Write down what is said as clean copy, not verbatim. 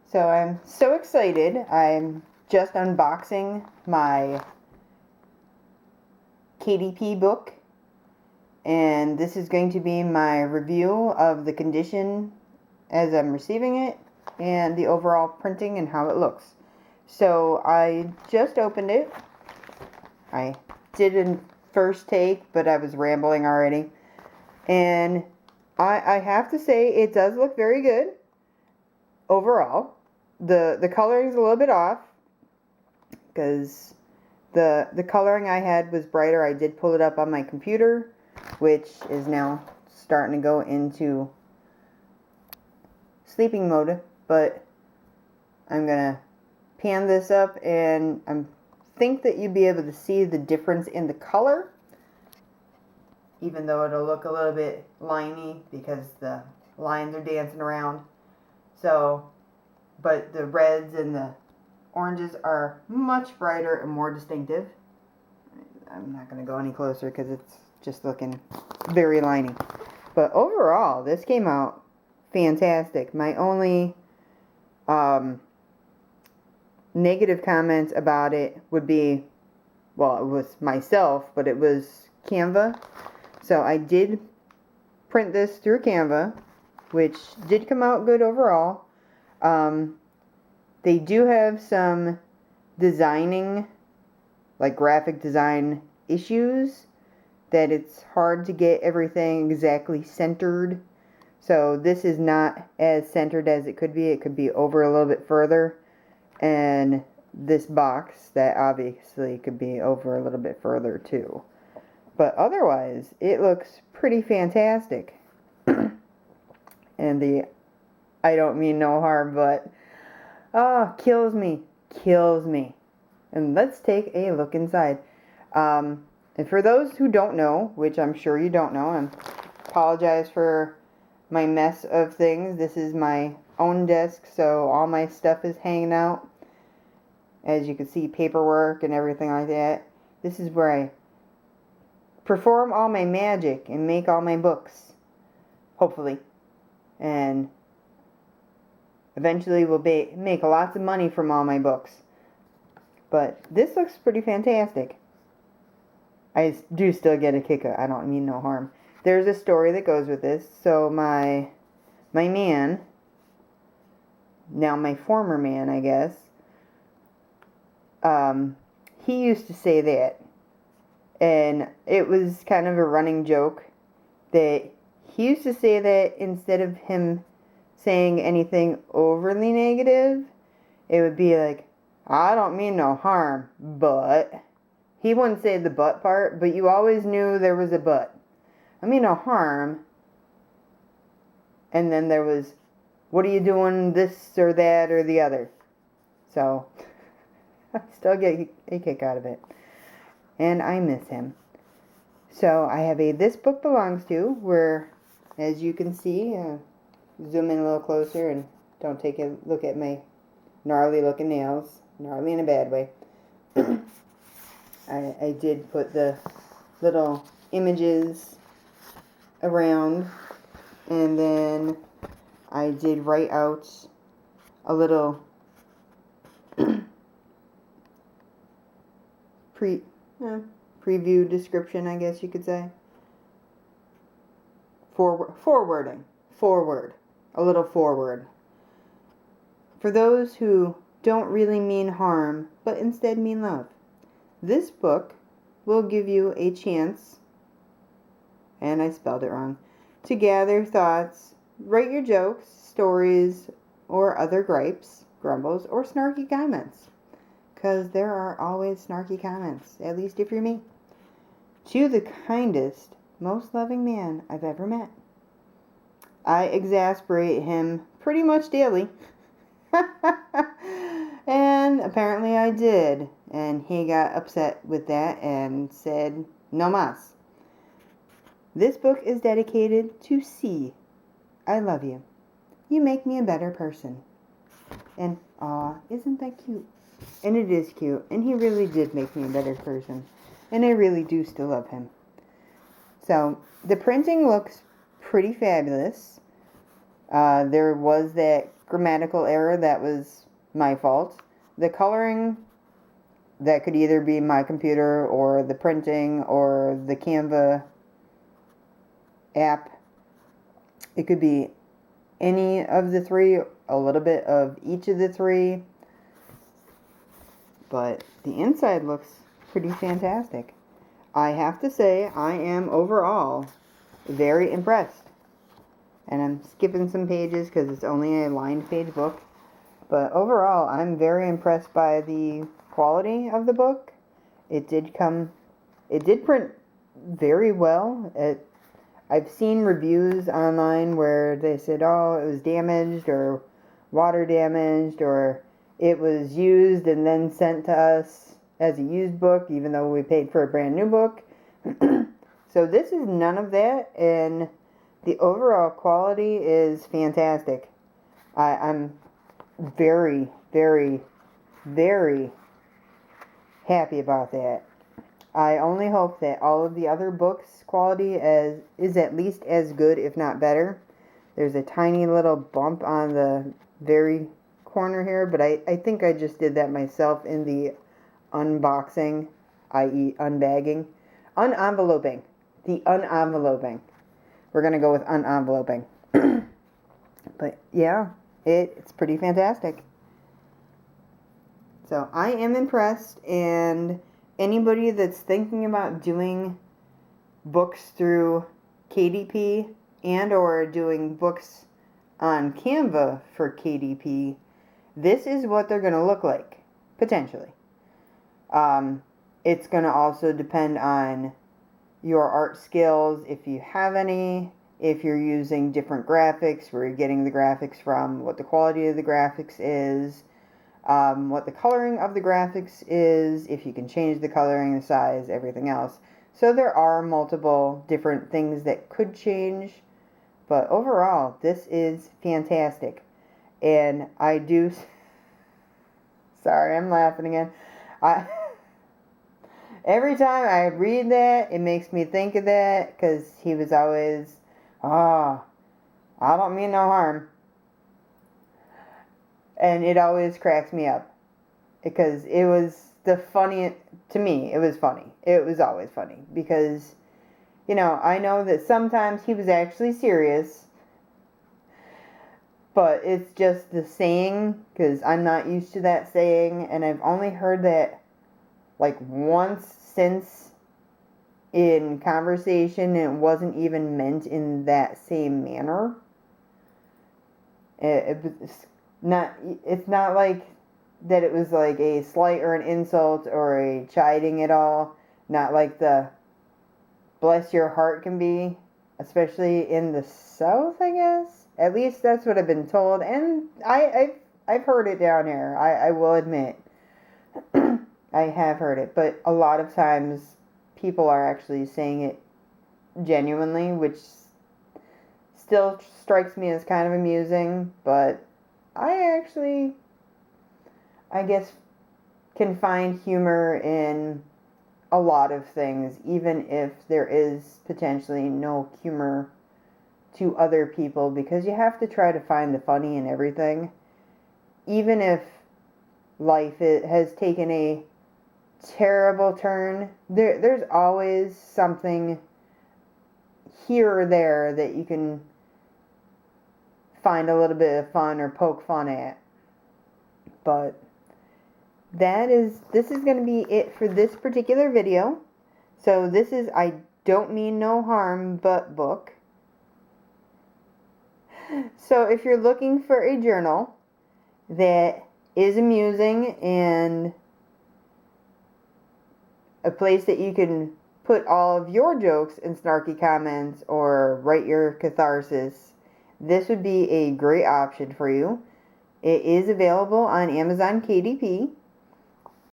So I'm so excited. I'm just unboxing my KDP book, and this is going to be my review of the condition as I'm receiving it and the overall printing and how it looks. So I just opened it. I did a first take, but I was rambling already. And I have to say it does look very good overall. The coloring is a little bit off because the coloring I had was brighter. I did pull it up on my computer, which is now starting to go into sleeping mode, but I'm gonna pan this up and I think that you'll be able to see the difference in the color, even though it'll look a little bit liney because the lines are dancing around. So but the reds and the oranges are much brighter and more distinctive. I'm not going to go any closer because it's just looking very liney. But overall, this came out fantastic. My only negative comments about it would be, well, it was myself, but it was Canva. So I did print this through Canva, which did come out good overall. They do have some designing, like graphic design issues, that it's hard to get everything exactly centered. So this is not as centered as it could be. It could be over a little bit further. And this box, that obviously could be over a little bit further too. But otherwise, it looks pretty fantastic. And I don't mean no harm, but kills me. And let's take a look inside. And for those who don't know, which I'm sure you don't know, I apologize for my mess of things. This is my own desk, so all my stuff is hanging out. As you can see, paperwork and everything like that. This is where I perform all my magic and make all my books. Hopefully. And eventually we'll make lots of money from all my books. But this looks pretty fantastic. I do still get a kick out. I don't mean no harm. There's a story that goes with this. So my man, now my former man, I guess, he used to say that. And it was kind of a running joke that he used to say that instead of him saying anything overly negative, it would be like, I don't mean no harm, but. He wouldn't say the but part, but you always knew there was a but. I mean no harm. And then there was, what are you doing, this or that or the other? So, I still get a kick out of it. And I miss him. So, I have a This Book Belongs To, where, as you can see, zoom in a little closer and don't take a look at my gnarly looking nails. Gnarly in a bad way. I did put the little images around, and then I did write out a little preview description, I guess you could say. Forward. A little forward. For those who don't really mean harm, but instead mean love. This book will give you a chance, and I spelled it wrong, to gather thoughts, write your jokes, stories, or other gripes, grumbles, or snarky comments. Because there are always snarky comments, at least if you're me. To the kindest, most loving man I've ever met. I exasperate him pretty much daily. And apparently I did. And he got upset with that and said, no mas. This book is dedicated to C. I love you. You make me a better person. And, aw, isn't that cute? And it is cute. And he really did make me a better person. And I really do still love him. So, the printing looks pretty fabulous. There was that grammatical error, that was my fault. The coloring, that could either be my computer or the printing or the Canva app. It could be any of the three, a little bit of each of the three. But the inside looks pretty fantastic. I have to say, I am overall very impressed. And I'm skipping some pages because it's only a lined page book. But overall, I'm very impressed by the quality of the book. It did print very well. I've seen reviews online where they said, oh, it was damaged or water damaged, or it was used and then sent to us as a used book, even though we paid for a brand new book. So this is none of that, and the overall quality is fantastic. I'm very, very, very happy about that. I only hope that all of the other books' quality is at least as good, if not better. There's a tiny little bump on the very corner here, but I think I just did that myself in the unboxing, i.e. unbagging. Unenveloping. The unenveloping. We're going to go with unenveloping. But yeah, it's pretty fantastic. So I am impressed, and anybody that's thinking about doing books through KDP and or doing books on Canva for KDP, this is what they're going to look like, potentially. It's going to also depend on your art skills, if you have any, if you're using different graphics, where you're getting the graphics from, what the quality of the graphics is, what the coloring of the graphics is, if you can change the coloring, the size, everything else. So there are multiple different things that could change, but overall, this is fantastic. And I do... Sorry, I'm laughing again. Every time I read that, it makes me think of that, because he was always, I don't mean no harm. And it always cracks me up, because it was to me, it was funny. It was always funny, because, I know that sometimes he was actually serious, but it's just the saying, because I'm not used to that saying, and I've only heard that like once since in conversation, and it wasn't even meant in that same manner. It's not like that it was like a slight or an insult or a chiding at all. Not like the bless your heart can be, especially in the South, I guess. At least that's what I've been told, and I've heard it down here. I will admit. I have heard it, but a lot of times people are actually saying it genuinely, which still strikes me as kind of amusing, but I guess, can find humor in a lot of things, even if there is potentially no humor to other people, because you have to try to find the funny in everything. Even if life has taken a terrible turn, there's always something here or there that you can find a little bit of fun or poke fun at. But this is going to be it for this particular video. So this is I Don't Mean No Harm But book. So if you're looking for a journal that is amusing and a place that you can put all of your jokes and snarky comments or write your catharsis, this would be a great option for you. It is available on Amazon KDP.